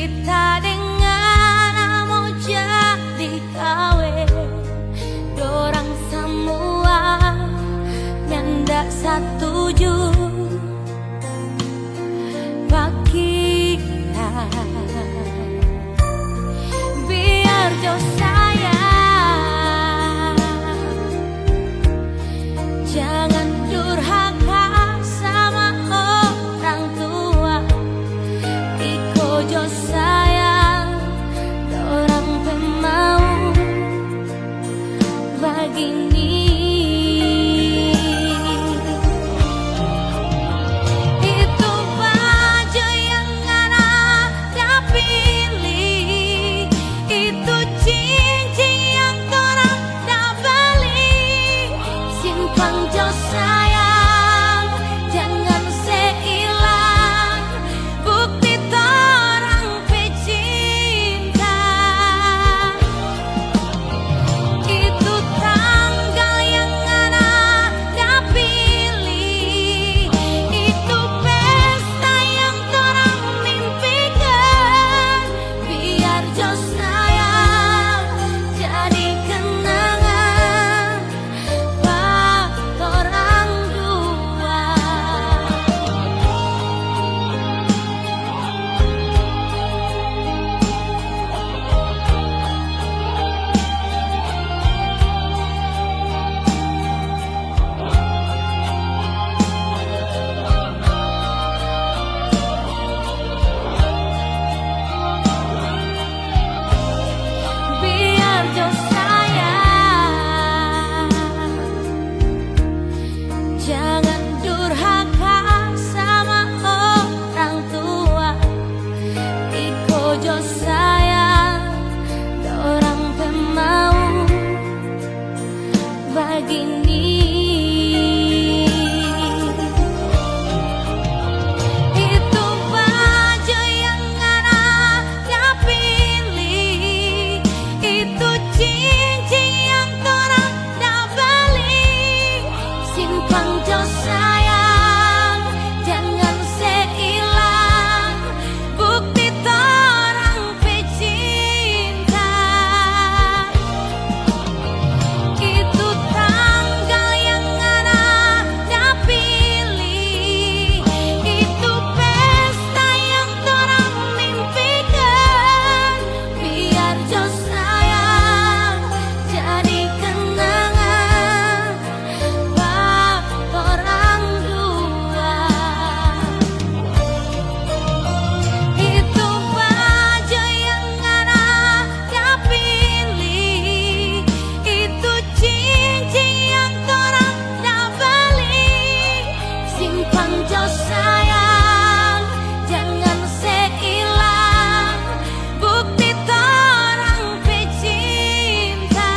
kita dengan mau jadi kawin, dorang semua nyandak setuju kita biar jauh sayang, jangan durhaka sama orang tua. Iko jo sayang, dorang pemau begini. Itu baju yang anak pilih, itu cincin yang dorang tak beli. Simpan jo sayang, jangan seilang bukti torang pecinta. Itu tanggal yang anak pilih, itu pesta yang torang mimpikan. Biar jo sayang jadi kenangan buat orang dua. Biar jo sayang, jangan durhaka sama orang tua. Iko jo sayang, dorang pemau begini. Itu baju yang anak pilih, itu cincin yang torang tak beli. Simpan jo sayang, jangan seilang bukti torang pecinta. Itu tanggal yang anak pilih, itu pesta yang torang mimpikan. Biar jo sayang jadi kenangan buat orang dua. Itu baju yang anak pilih, itu cincin yang torang tak beli. Simpan jo sayang, jangan seilang bukti torang pecinta.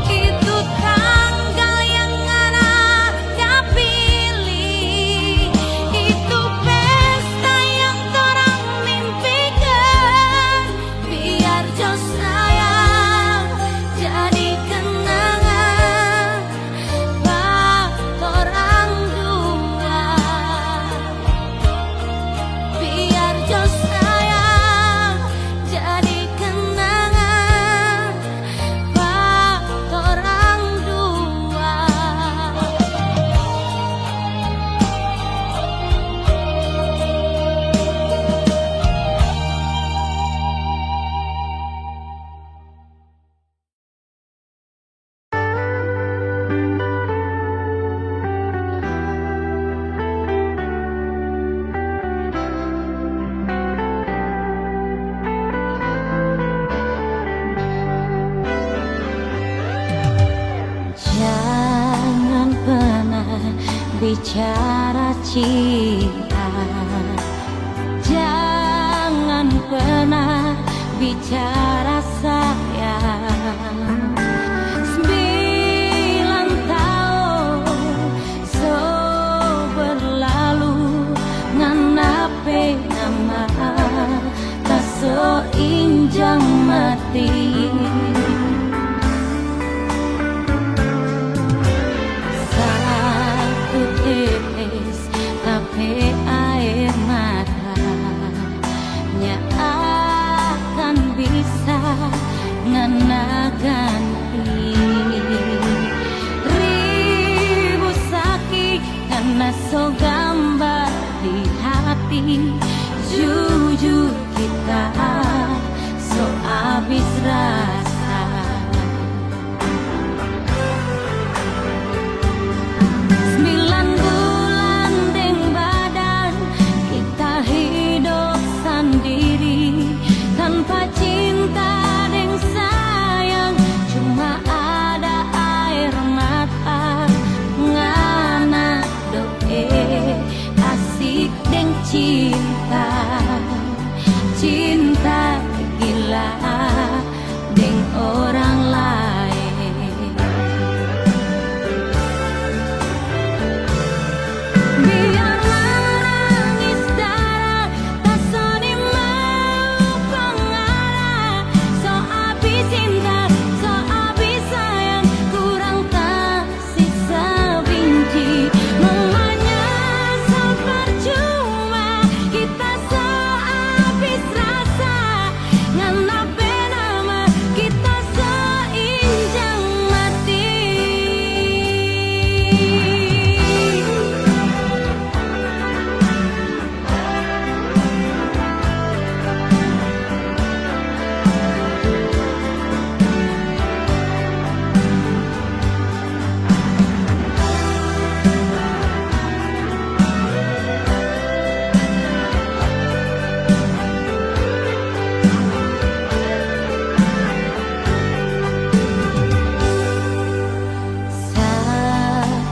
Itu tanggal yang anak pilih, itu pesta yang torang mimpikan. Biar jo sayang jadi kenangan buat orang dua. Biar jo sayang jadi kenangan buat orang dua. Jangan pernah bicara cinta, jangan pernah bicara sayang. 9 tahun so berlalu nganape nama tak so injang mati. Satu tetes tapi air mata Jujur kita so abis rasa. 9 bulan deng badan kita hidup sendiri, tanpa cinta deng sayang, cuma ada air mata. Ngana doe asik deng cinta, cinta gila deng orang lain. Biar menangis darah tak soni mau pengarah. So abis cinta, so abis sayang, kurang tak sisa benci. Memangnya so percuma kita so abis rasa. Nganape nama kita so injang mati.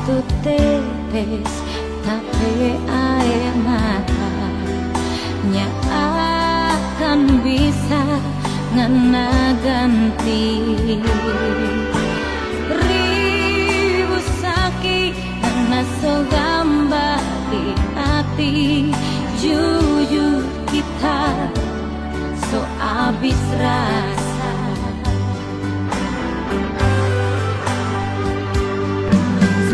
Satu tetes tapi air mata nya akan bisa ngena ganti ribu sakit karena so gamba di hati. Jujur kita so abis rasa.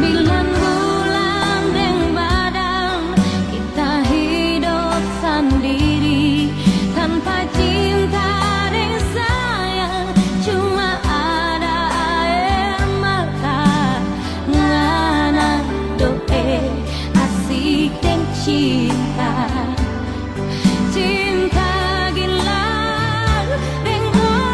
9 bulan deng badan kita hidup sendiri, tanpa cinta deng sayang, cuma ada air mata. Ngana doe asik deng cinta, cinta gila deng orang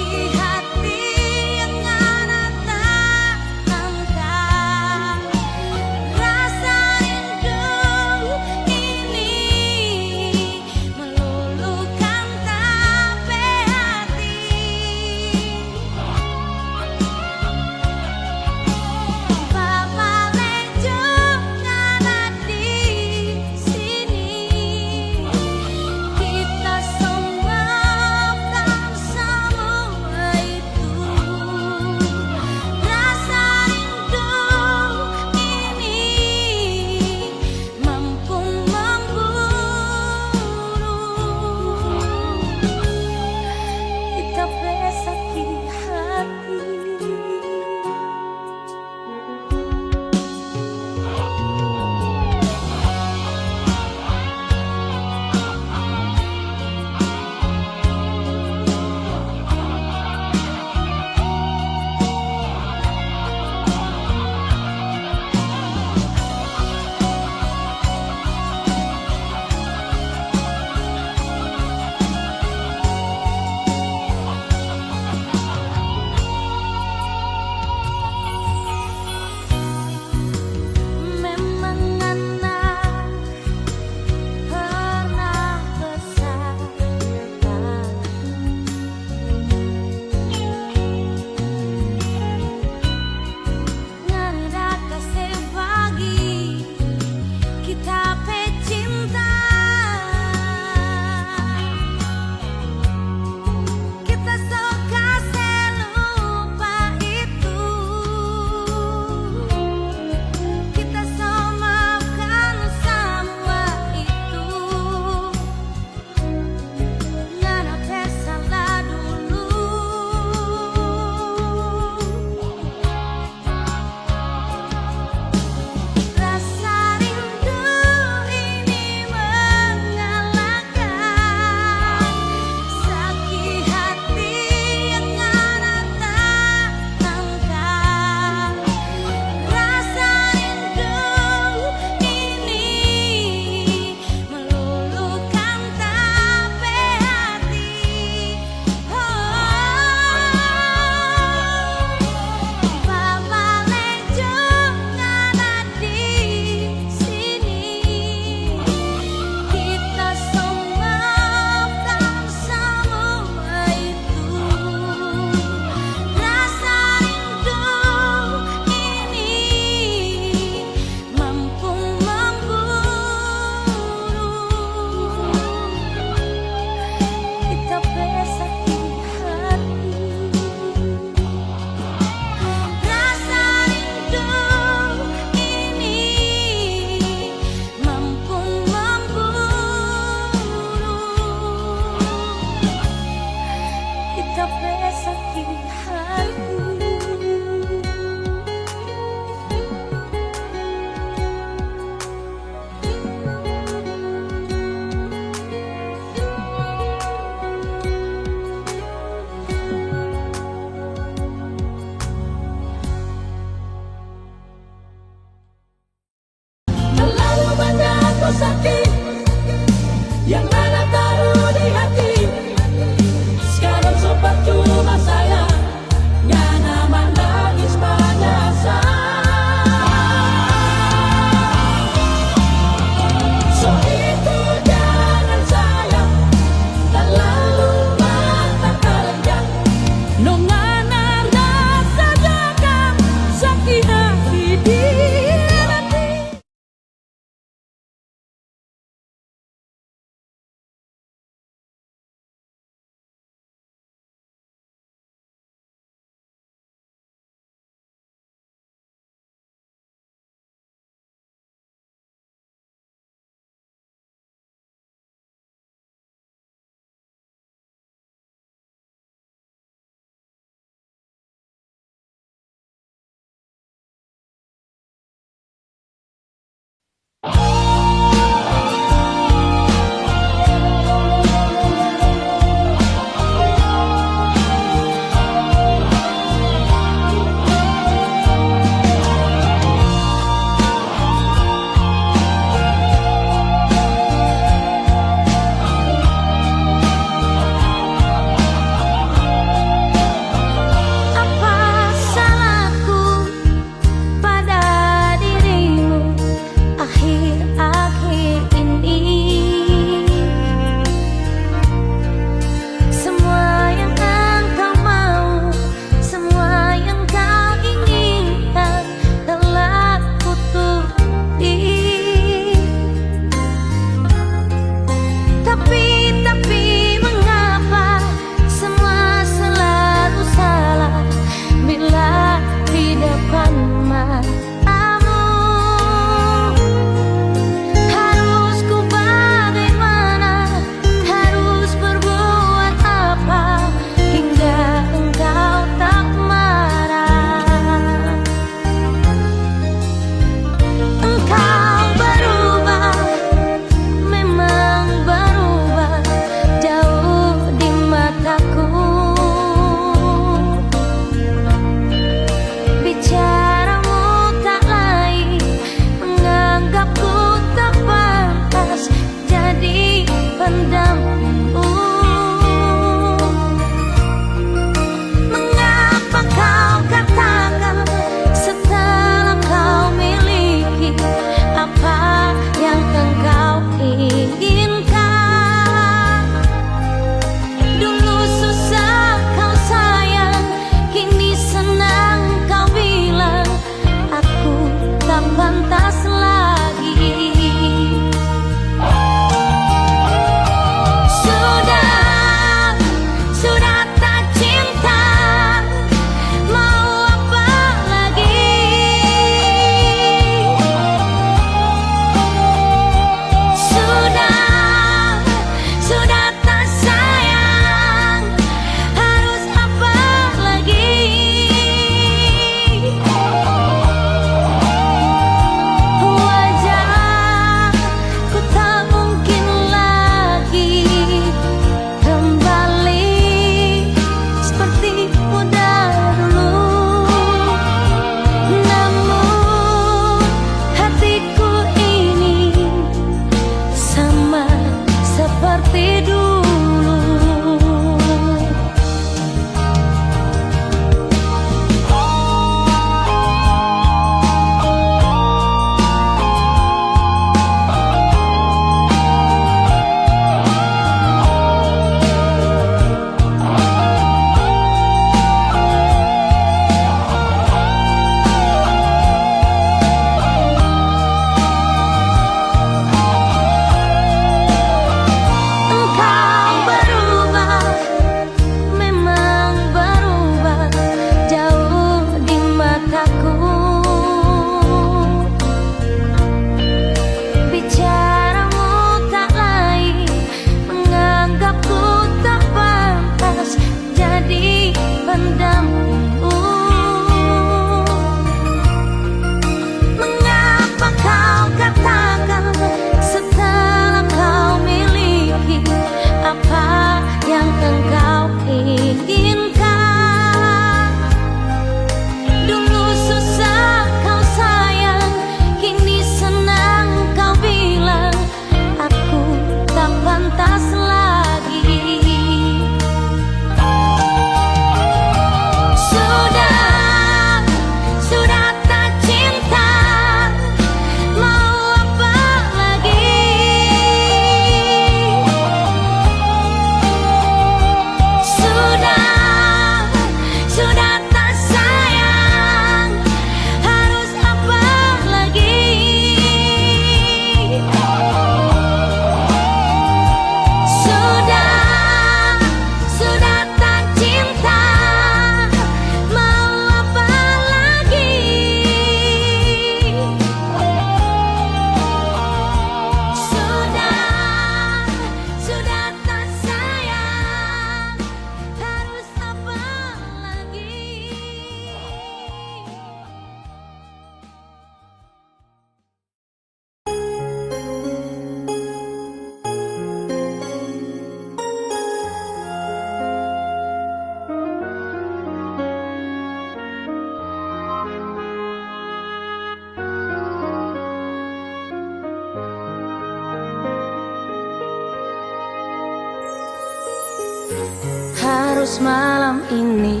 Harus malam ini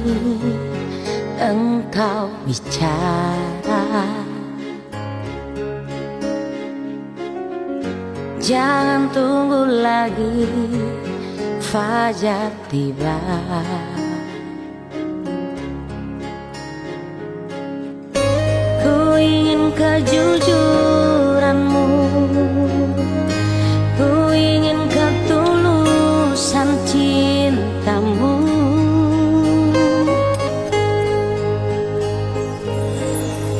engkau bicara, jangan tunggu lagi fajar tiba. Ku ingin kejujuranmu, ku ingin ketulusan cintamu.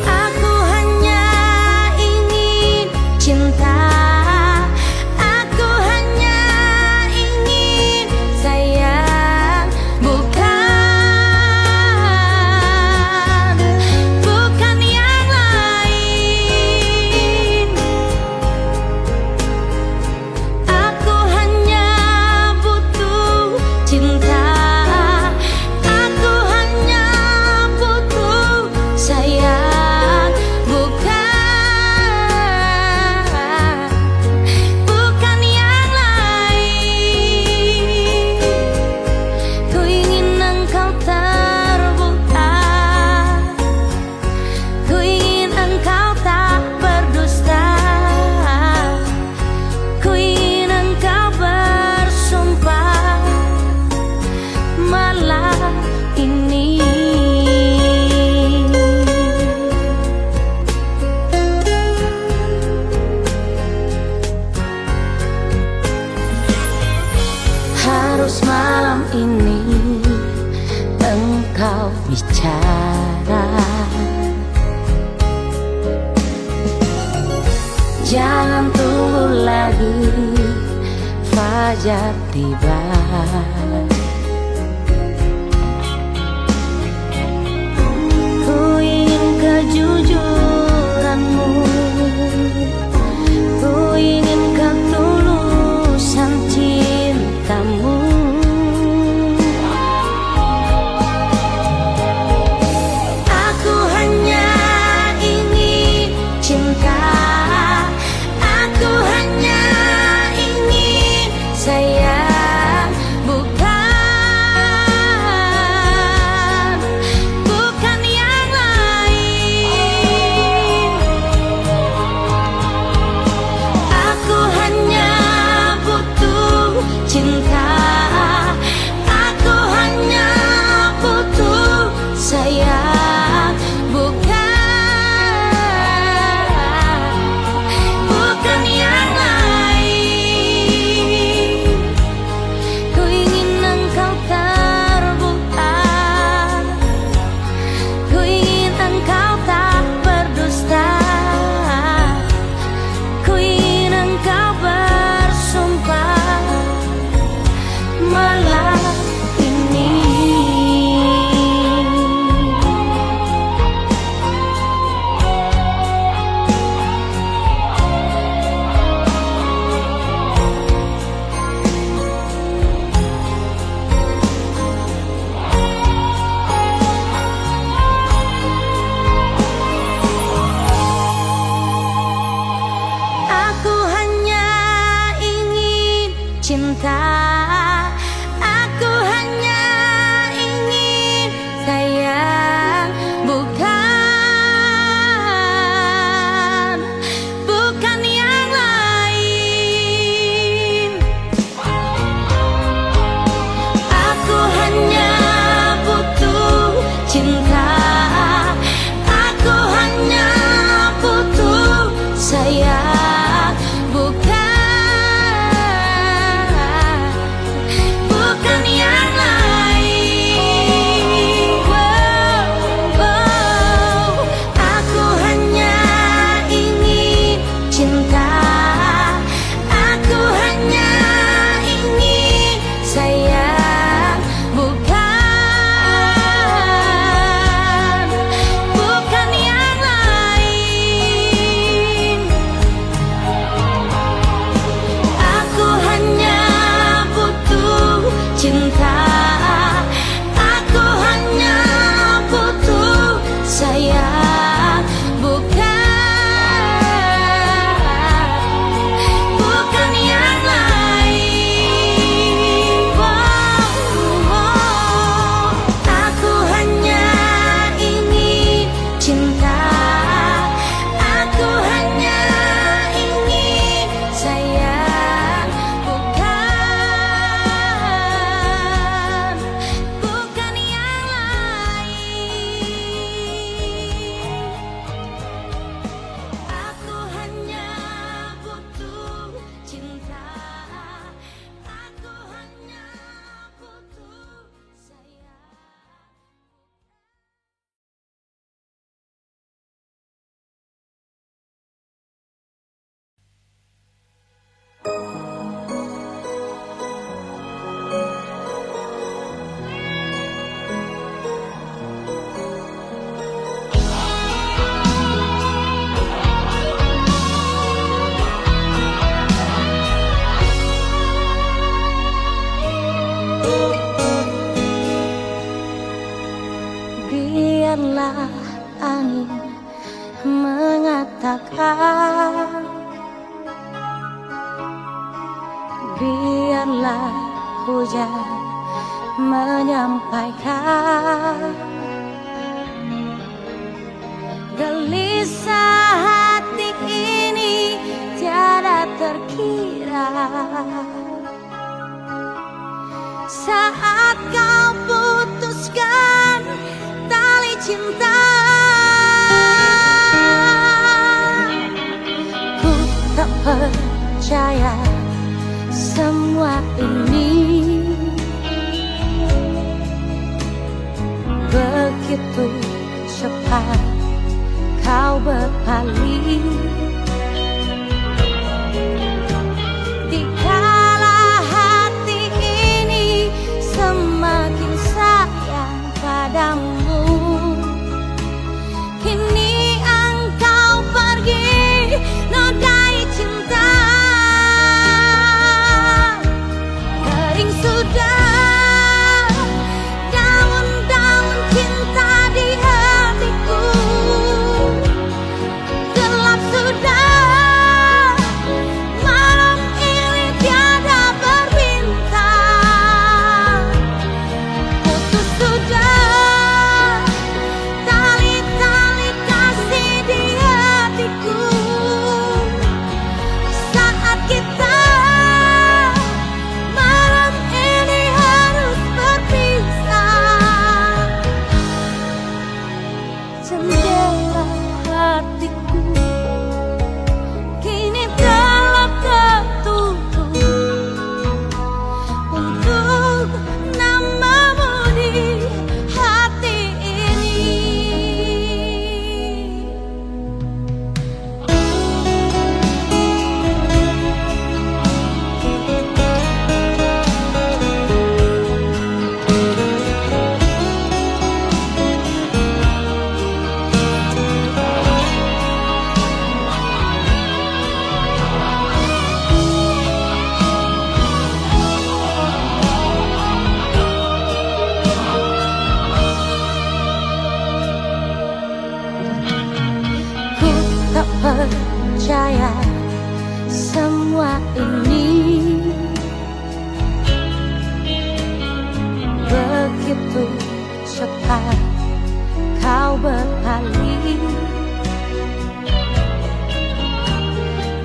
Aku hanya ingin cinta, aku hanya ingin sayang, bukan yang lain. Aku hanya butuh cinta, aku hanya butuh sayang, bukan yang lain. Ku ingin engkau terbuka, ku ingin engkau tak berdusta, ku ingin engkau bersumpah malam ini. Harus malam ini engkau bicara, jangan tunggu lagi fajar tiba. Ku ingin kejujuranmu, ku ingin ketulusan cintamu. Aku hanya ingin cinta, aku hanya ingin sayang, bukan yang lain. Aku hanya butuh cinta, aku hanya butuh sayang, bukan yang lain. Ku ingin engkau terbuka, ku ingin engkau tak berdusta, ku ingin engkau bersumpah malam ini. Aku hanya ingin cinta, aku hanya ingin sayang, bukan yang lain. Aku hanya butuh cinta, aku hanya butuh sayang, bukan yang lain. Aku hanya ingin cinta, aku hanya ingin sayang, bukan yang lain. Aku hanya butuh cinta, aku hanya butuh sayang, bukan yang lain. Biarlah angin mengatakan, biarlah hujan menyampaikan, gelisah hati ini tiada terkira. Saat kau putuskan tali cinta, ku tak percaya semua ini. Begitu cepat kau berpaling, dikala hati ini semakin sayang padamu. Kini engkau pergi nodai cinta, kering sudah daun-daun cinta di hatiku, gelap sudah malam ini tiada berbintang, putus sudah tali-tali kasih di hatiku. Saat kita malam ini harus berpisah, jendela hatiku kini telah tertutup untuk namamu di hati ini. Ku tak percaya semua ini. Begitu cepat kau berpaling,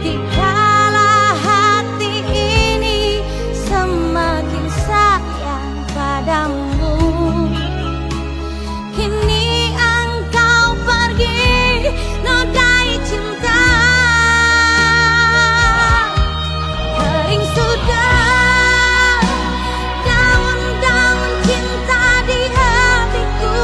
dikala hati ini semakin sayang padamu. Kini engkau pergi nodai cinta, kering sudah daun-daun cinta di hatiku,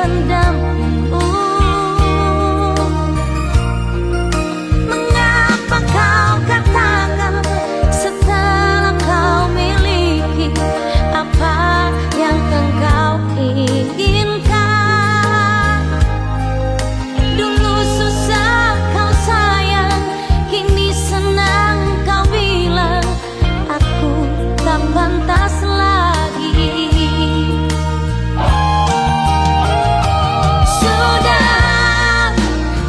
pendampingmu. Mengapa kau katakan setelah kau miliki apa yang engkau inginkan? Dulu susah kau sayang, kini senang kau bilang aku tak pantas lagi.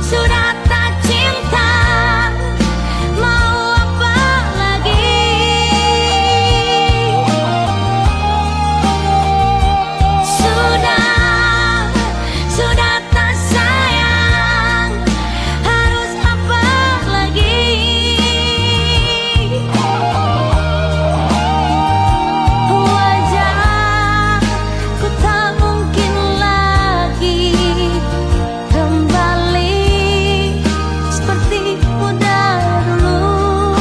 Sudah tak cinta, mau apa lagi? Sudah tak sayang, harus apa lagi? Wajahku tak mungkin lagi kembali seperti muda dulu.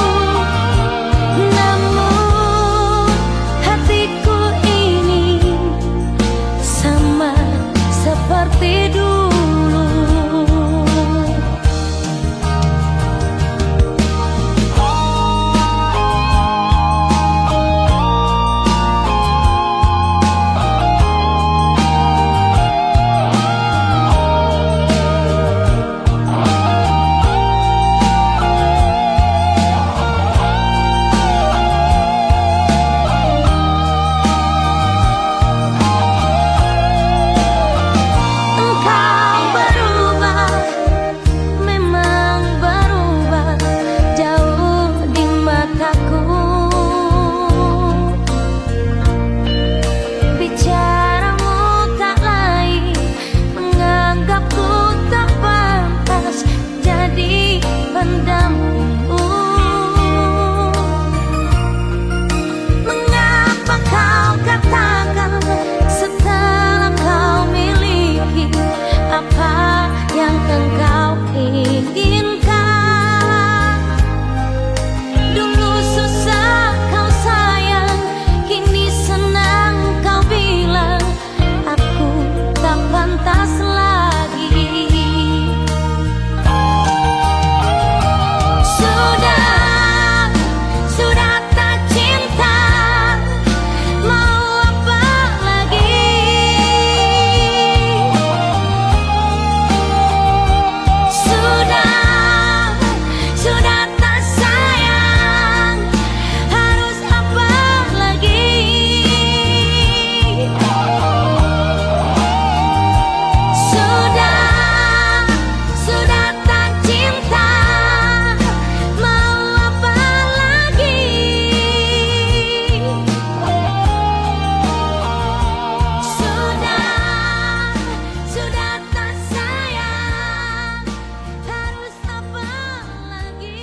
Namun hatiku ini sama seperti dulu. Engkau berubah, memang berubah jauh di mataku. Bicaramu tak lain, menganggapku tak pantas jadi pendampingmu. Mengapa kau katakan setelah kau miliki apa yang engkau inginkan? Dulu susah kau sayang, kini senang kau bilang aku tak pantas lagi. Sudah tak cinta, mau apa lagi? Sudah tak sayang, harus apa lagi? Sudah tak cinta, mau apa lagi? Sudah tak sayang, harus apa lagi?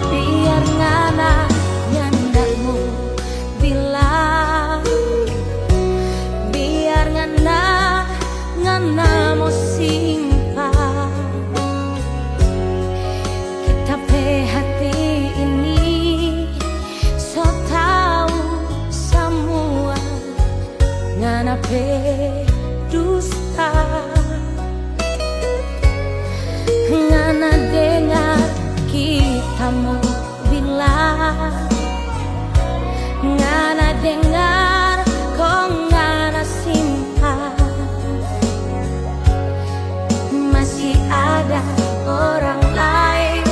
Biar ngana nyandakmu bilang, biar ngana simpan kita pe hati ini, so tahu semua ngana pe dusta. Ngana dengar kita mau bilang, ngana dengar kok ngana simpan, masih ada orang lain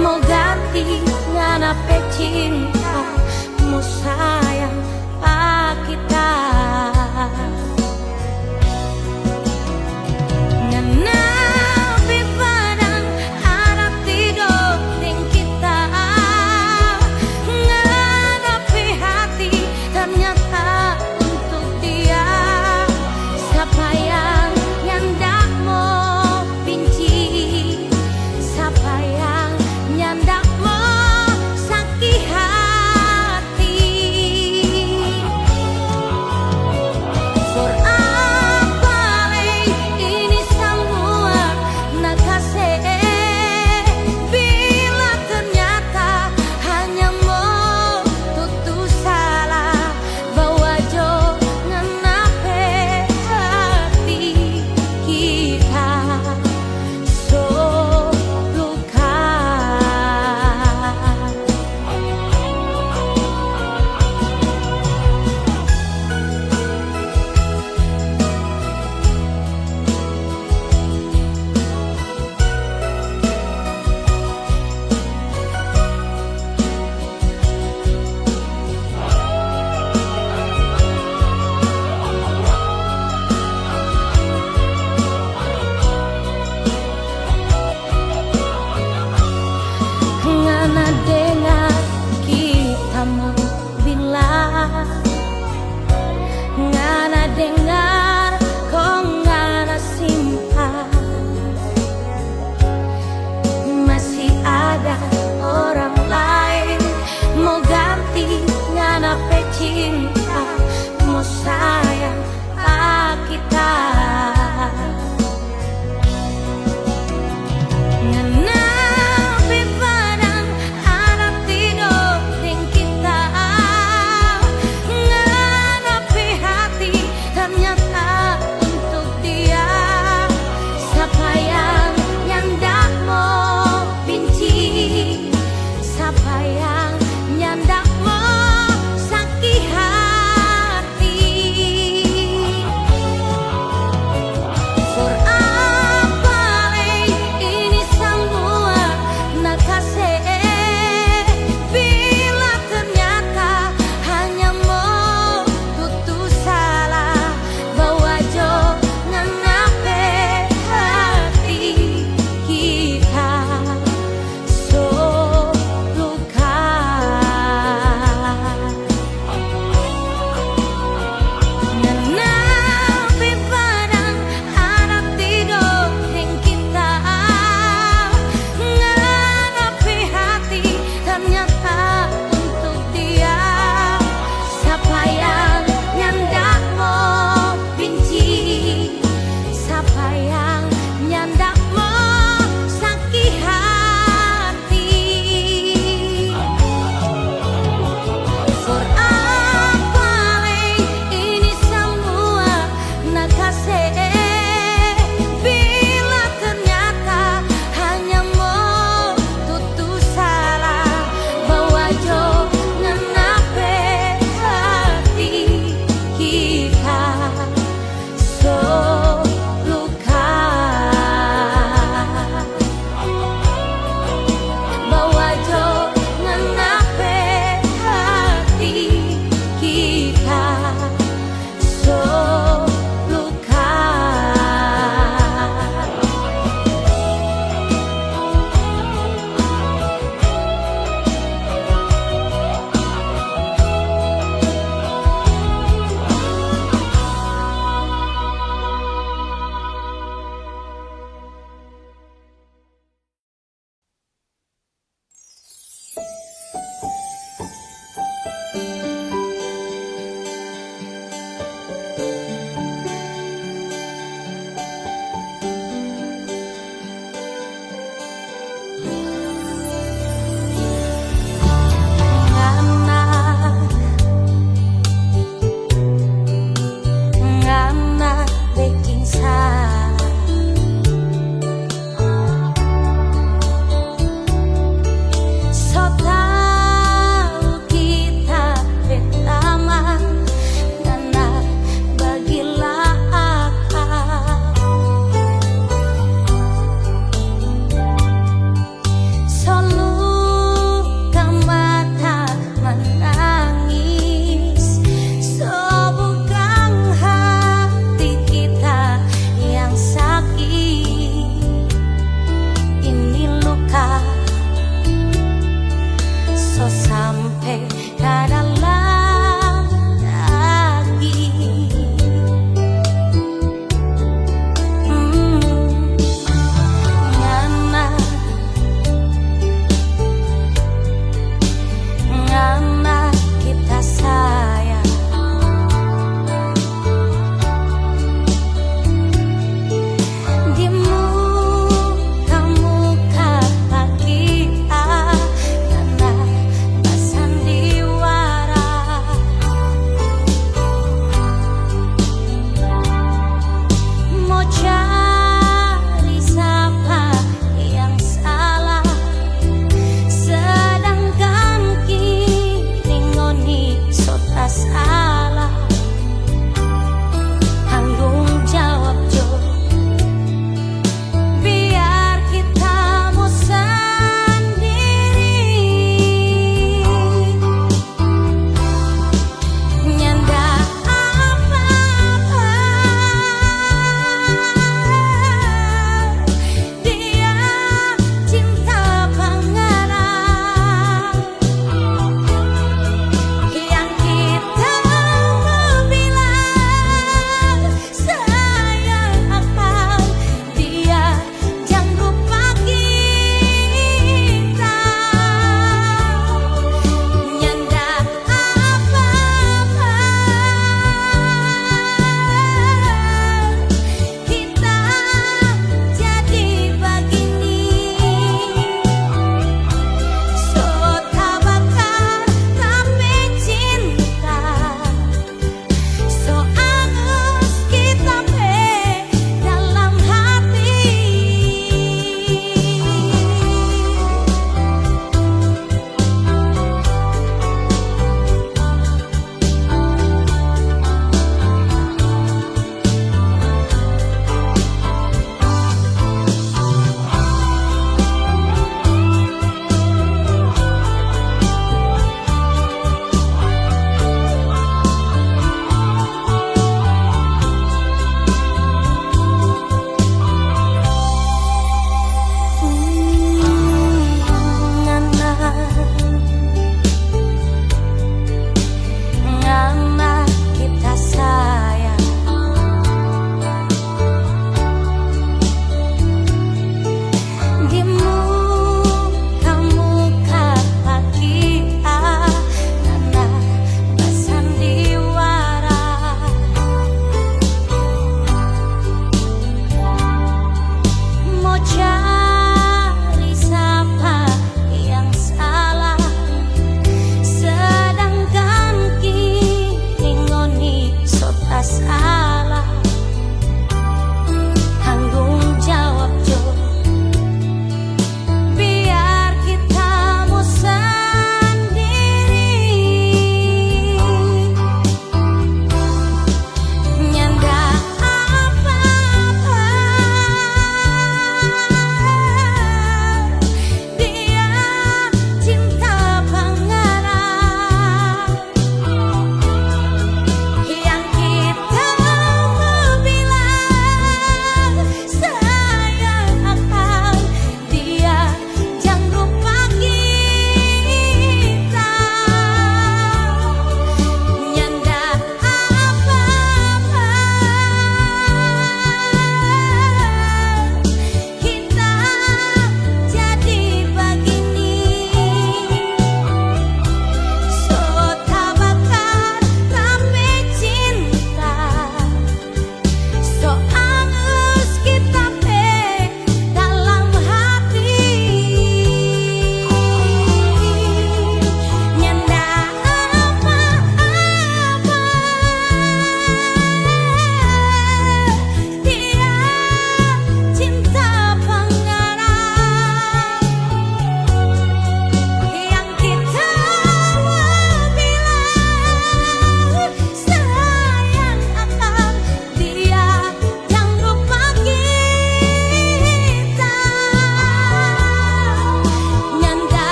mau ganti ngana pe cinta, mau sayang pak kita. Ngana pipadang ada tiga ting kita, ngana pi hati ternyata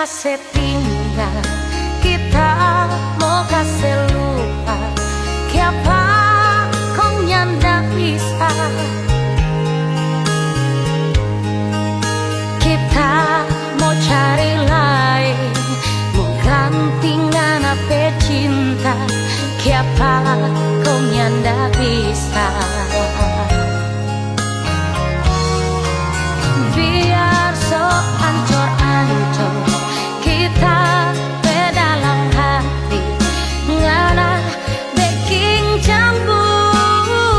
kasih tinggal, kita mau kasih lupa, siapa kau nyanda bisa. Kita mau cari lain, mau gantingan apa cinta, siapa kau nyanda bisa. Biar so ancur-ancur kita dalam hati, ngana baking cemburu.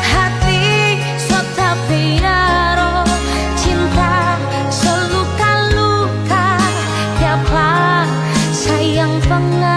Hati so tapi aro, cinta so luka-luka, siapa sayang pengen.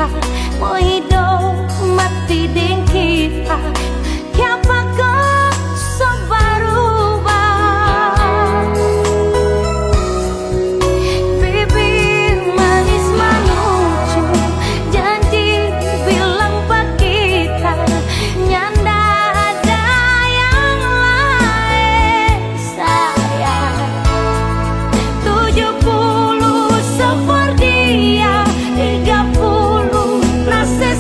kita, mau hidup mati ding kita. Siapa kau berubah? Bibir manis manucu, janji bilang pak kita, nyanda ada yang lain sayang. 70 seperti dia, 30 rasa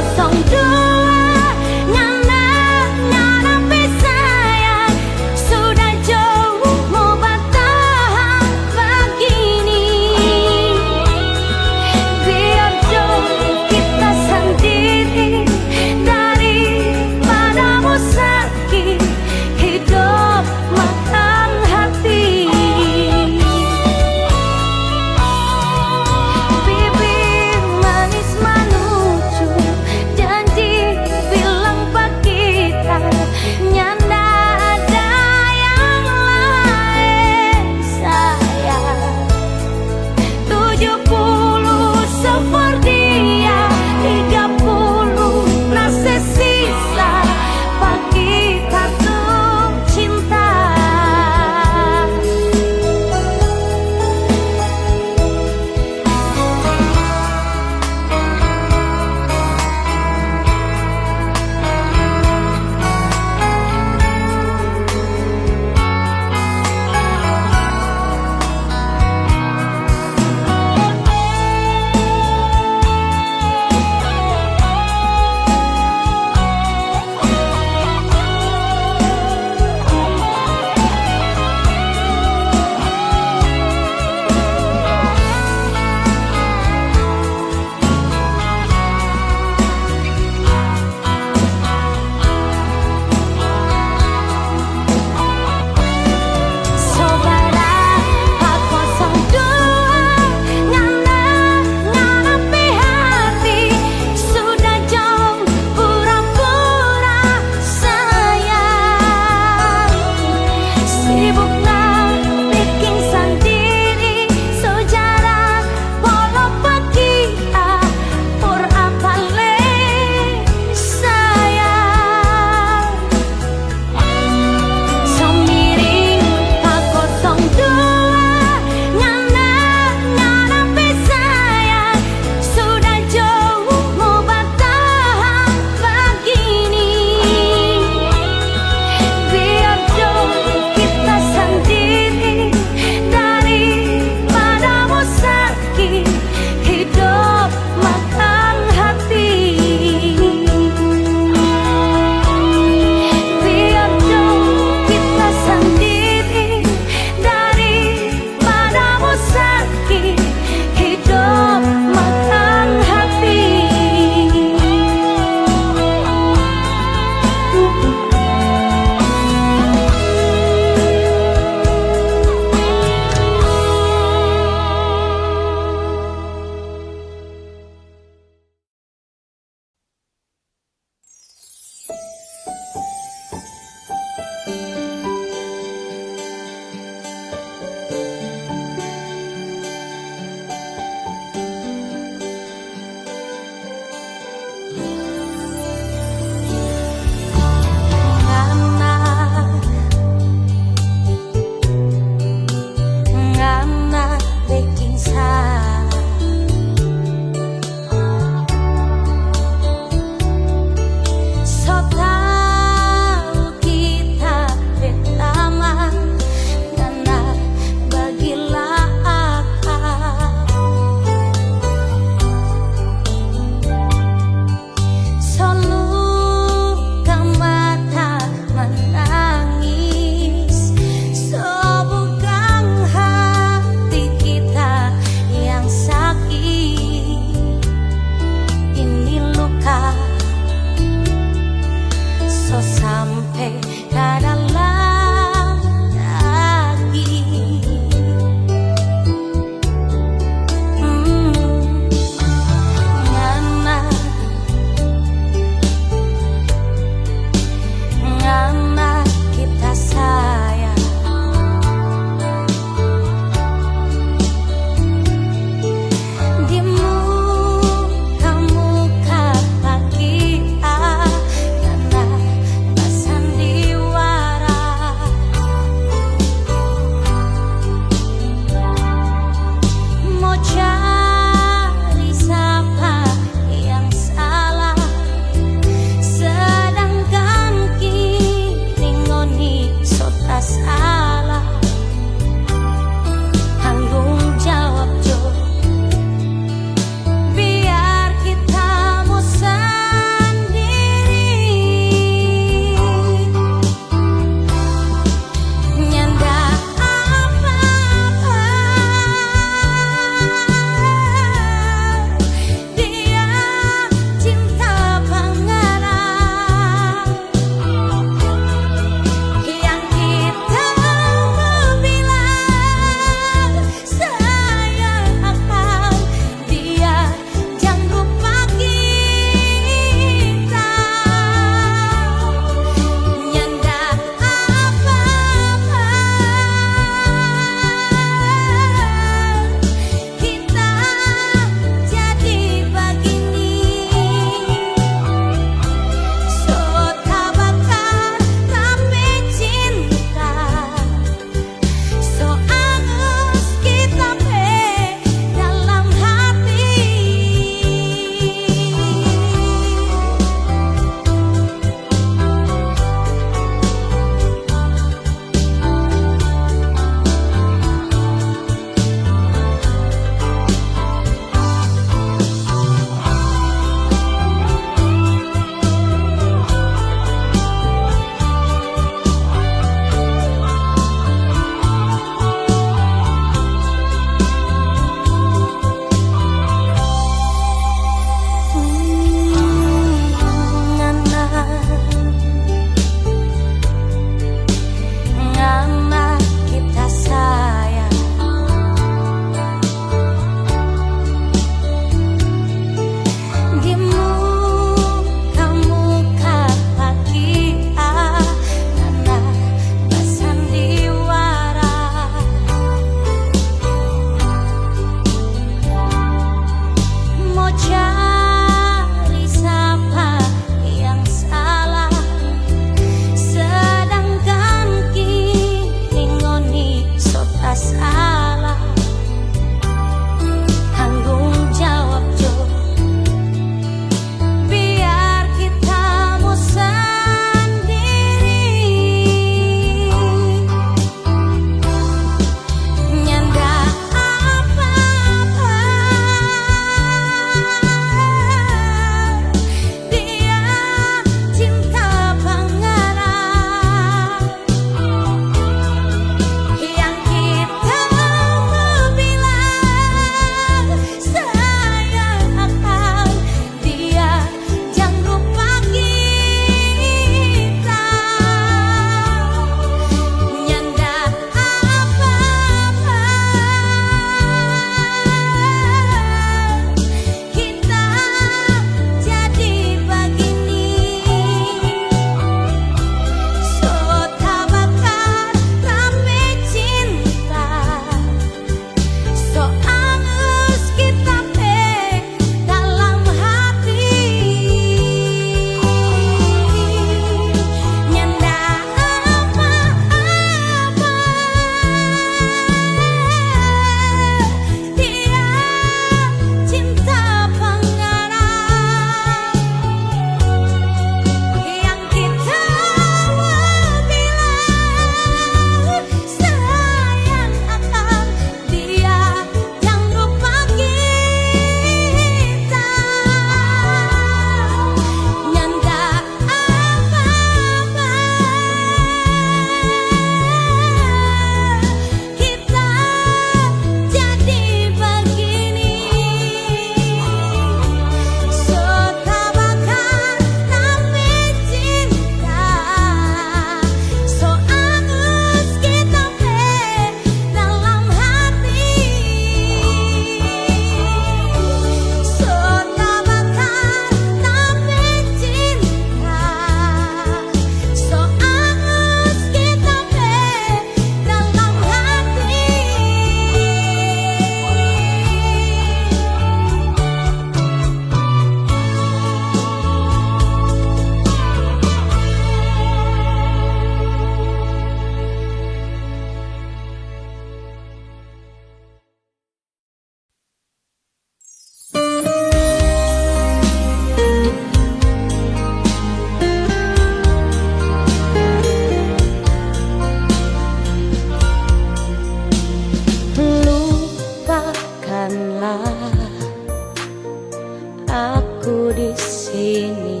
aku di sini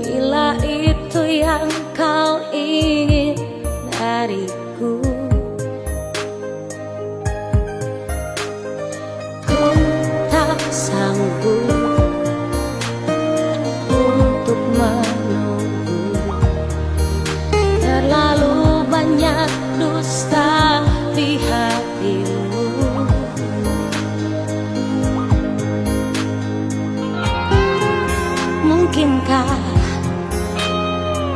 bila itu yang kau ingin dariku. Ku tak sanggup untuk menunggu, terlalu banyak dusta di hatimu. Mungkinkah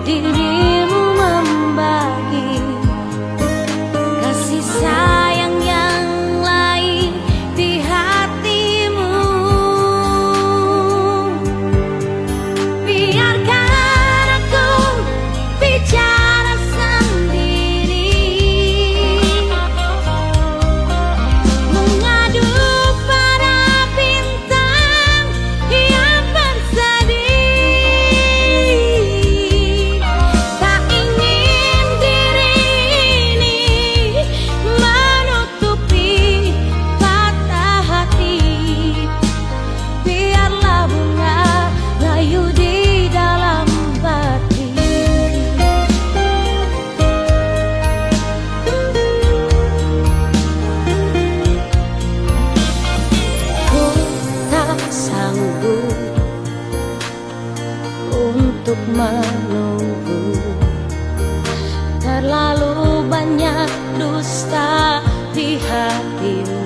dirimu membagi kasih sayang yang lain di hatimu? Biarkan aku bicara sendiri, mengadu pada bintang yang bersedih. Tak ingin diri ini menutupi patah hati. Biarlah bunga layu di dalam bati. Ku tak sanggup untuk menunggu, terlalu banyak dusta di hatimu.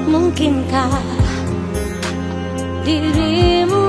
Mungkinkah dirimu